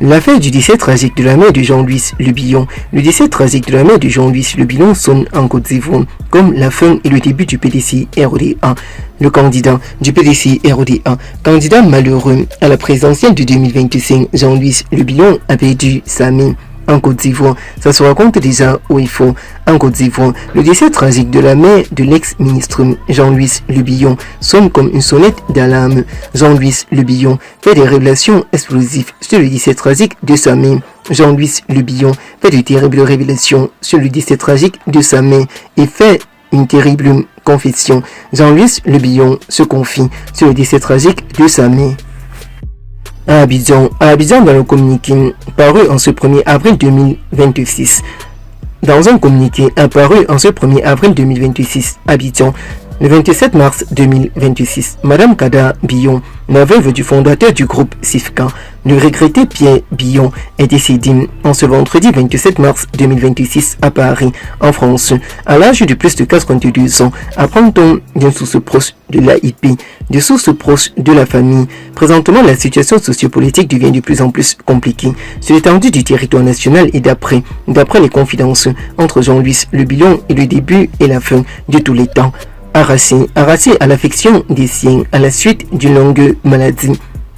L'affaire du décès tragique de la mère de Jean-Louis Le Billon. Le décès tragique de la mère de Jean-Louis Le Billon sonne en Côte d'Ivoire comme la fin et le début du PDC RODA. Le candidat du PDC RODA, candidat malheureux à la présidentielle de 2025, Jean-Louis Le Billon a perdu sa mère. En Côte d'Ivoire, ça se raconte déjà où il faut. En Côte d'Ivoire, le décès tragique de la mère de l'ex-ministre Jean-Louis Le Billon sonne comme une sonnette d'alarme. Jean-Louis Le Billon fait des révélations explosives sur le décès tragique de sa mère. Jean-Louis Le Billon fait de terribles révélations sur le décès tragique de sa mère et fait une terrible confession. Jean-Louis Le Billon se confie sur le décès tragique de sa mère. À Abidjan, dans le communiqué paru en ce 1er avril 2026. Dans un communiqué apparu en ce 1er avril 2026, Abidjan, le 27 mars 2026, Madame Kada Billon, la veuve du fondateur du groupe SIFCA, le regretté Pierre Billon, est décédé en ce vendredi 27 mars 2026 à Paris, en France, à l'âge de plus de 82 ans, apprend-on d'une source proche de l'AIP, de sources proches de la famille. Présentement, la situation sociopolitique devient de plus en plus compliquée sur l'étendue du territoire national et d'après les confidences entre Jean-Louis Le Billon et le début et la fin de tous les temps. Arraché à l'affection des siens à la suite d'une longue maladie.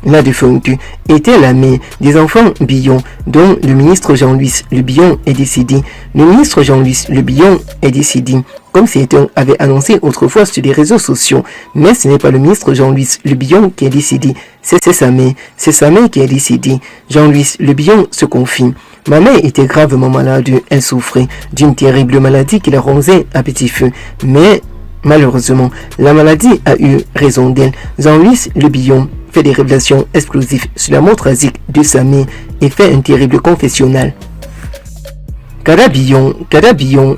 La défunte était la mère des enfants Billon, dont le ministre Jean-Louis Le Billon est décédé. Le ministre Jean-Louis Le Billon est décédé, comme certains avaient annoncé autrefois sur les réseaux sociaux. Mais ce n'est pas le ministre Jean-Louis Le Billon qui est décédé, c'est sa mère qui est décédée. Jean-Louis Le Billon se confie. Ma mère était gravement malade, elle souffrait d'une terrible maladie qui la rongait à petit feu. Mais malheureusement, la maladie a eu raison d'elle. Jean-Louis Le Billon fait des révélations explosives sur la mort tragique de sa mère et fait un terrible confessionnal. Kada Billon,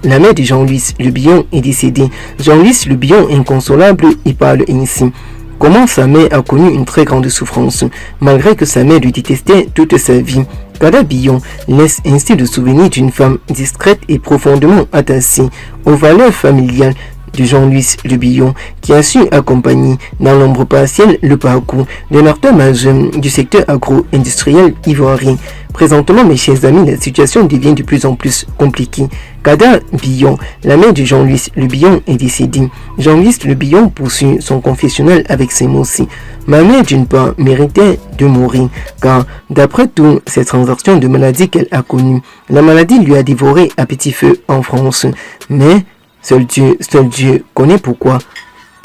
la mère de Jean-Louis Le Billon est décédée. Jean-Louis Le Billon, inconsolable, y parle ainsi. Comment sa mère a connu une très grande souffrance, malgré que sa mère le détestait toute sa vie. Kada Billon laisse ainsi le souvenir d'une femme discrète et profondément attachée aux valeurs familiales de Jean-Louis Le Billon, qui a su accompagner dans l'ombre partielle le parcours d'un acteur majeur du secteur agro-industriel ivoirien. Présentement, mes chers amis, la situation devient de plus en plus compliquée. Kada Billon, la mère de Jean-Louis Le Billon, est décédée. Jean-Louis Le Billon poursuit son confessionnal avec ces mots-ci. Ma mère, d'une part, méritait de mourir, car d'après toutes ces transactions de maladie qu'elle a connues, la maladie lui a dévoré à petit feu en France. Mais seul Dieu connaît pourquoi.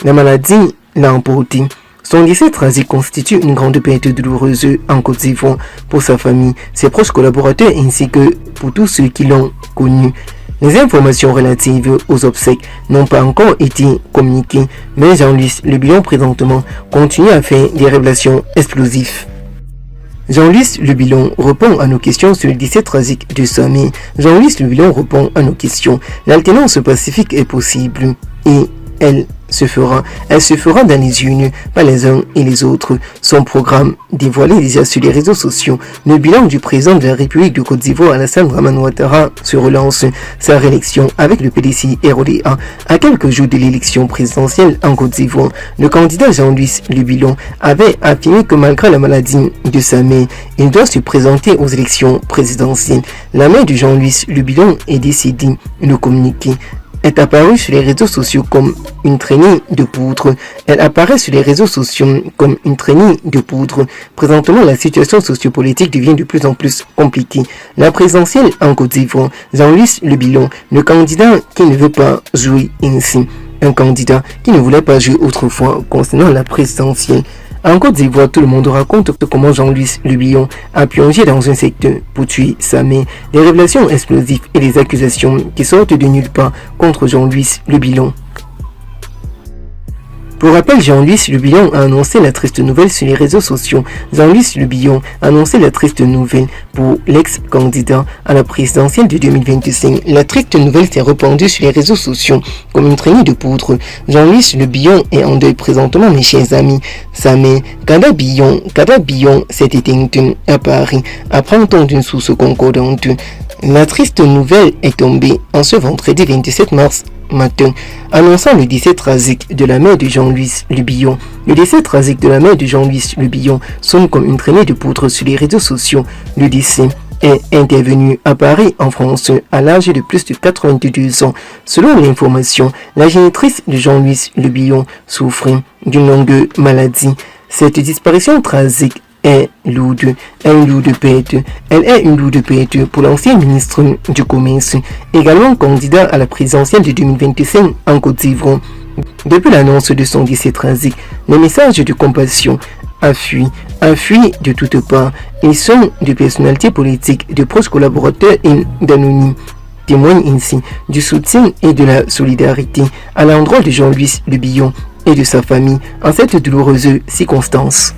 La maladie l'a emporté. Son décès tragique constitue une grande perte douloureuse en Côte d'Ivoire pour sa famille, ses proches collaborateurs ainsi que pour tous ceux qui l'ont connu. Les informations relatives aux obsèques n'ont pas encore été communiquées, mais Jean-Louis Le Billon présentement continue à faire des révélations explosives. Jean-Louis Le Billon répond à nos questions sur le décès tragique de sa mère. Jean-Louis Le Billon répond à nos questions. L'alternance pacifique est possible et elle se fera dans les unes, pas les uns et les autres. Son programme, dévoilé déjà sur les réseaux sociaux, le bilan du président de la République de Côte d'Ivoire, Alassane Dramane Ouattara, se relance sa réélection avec le PDC RODA. À quelques jours de l'élection présidentielle en Côte d'Ivoire, le candidat Jean-Louis Le Billon avait affirmé que malgré la maladie de sa mère, il doit se présenter aux élections présidentielles. La mère de Jean-Louis Le Billon est décédée. Le communiqué est apparue sur les réseaux sociaux comme une traînée de poudre. Elle apparaît sur les réseaux sociaux comme une traînée de poudre. Présentement, la situation sociopolitique devient de plus en plus compliquée. La présidentielle en Côte d'Ivoire, Jean-Louis Le Billon, le candidat qui ne veut pas jouer ainsi. Un candidat qui ne voulait pas jouer autrefois concernant la présidentielle. En Côte d'Ivoire, tout le monde raconte comment Jean-Louis Le Billon a plongé dans un secteur pour tuer sa mère. Des révélations explosives et des accusations qui sortent de nulle part contre Jean-Louis Le Billon. Pour rappel, Jean-Louis Le Billon a annoncé la triste nouvelle sur les réseaux sociaux. Jean-Louis Le Billon a annoncé la triste nouvelle pour l'ex-candidat à la présidentielle de 2025. La triste nouvelle s'est répandue sur les réseaux sociaux comme une traînée de poudre. Jean-Louis Le Billon est en deuil présentement, mes chers amis. Sa mère, Kada Billon s'est éteinte à Paris, apprend-on d'une source concordante. La triste nouvelle est tombée en ce vendredi 27 mars matin, annonçant le décès tragique de la mère de Jean-Louis Le Bion. Le décès tragique de la mère de Jean-Louis Le Bion sonne comme une traînée de poudre sur les réseaux sociaux. Le décès est intervenu à Paris, en France, à l'âge de plus de 82 ans. Selon l'information, la génitrice de Jean-Louis Le Bion souffrait d'une longue maladie. Cette disparition tragique est une lourde perte. Elle est une lourde perte pour l'ancien ministre du Commerce, également candidat à la présidentielle de 2025 en Côte d'Ivoire. Depuis l'annonce de son décès tragique, les messages de compassion affluent de toutes parts. Ils sont de personnalités politiques, de proches collaborateurs et d'anonymes. Témoignent ainsi du soutien et de la solidarité à l'endroit de Jean-Louis Le Bion et de sa famille en cette douloureuse circonstance.